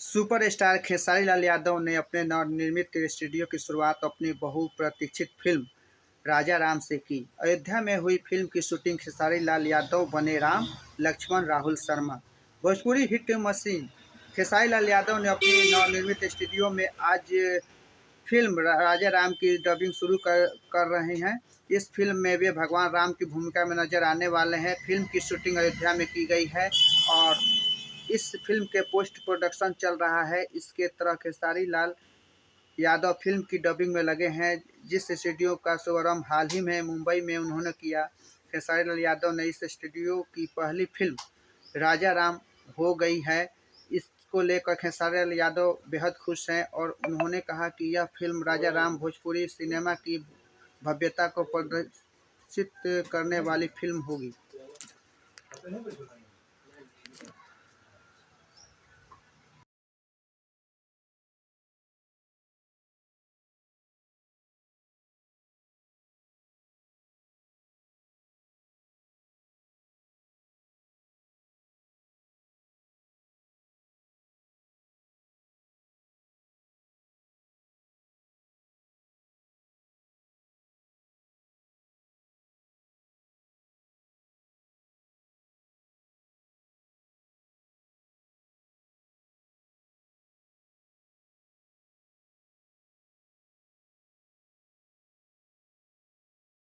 Superstar Khesari Lal Yadav ने अपने नवनिर्मित स्टूडियो की शुरुआत अपनी बहुप्रतीक्षित फिल्म राजा राम से की। अयोध्या में हुई फिल्म की शूटिंग खेसारी लाल यादव बने राम लक्ष्मण राहुल शर्मा। भोजपुरी हिट मशीन खेसारी लाल यादव ने अपनी नवनिर्मित स्टूडियो में आज फिल्म राजा राम की डबिंग शुरू कर रहे हैं। इस फिल्म में वे भगवान राम की भूमिका में नजर आने वाले हैं। फिल्म की शूटिंग अयोध्या में की गई है और इस फिल्म के पोस्ट प्रोडक्शन चल रहा है। इसके तरह खेसारी लाल यादव फिल्म की डबिंग में लगे हैं, जिस स्टूडियो का शुभारंभ हाल ही में मुंबई में उन्होंने किया। खेसारी लाल यादव ने इस स्टूडियो की पहली फिल्म राजा राम हो गई है। इसको लेकर खेसारी लाल यादव बेहद खुश हैं और उन्होंने कहा कि यह फिल्म राजा राम भोजपुरी सिनेमा की भव्यता को प्रदर्शित करने वाली फिल्म होगी।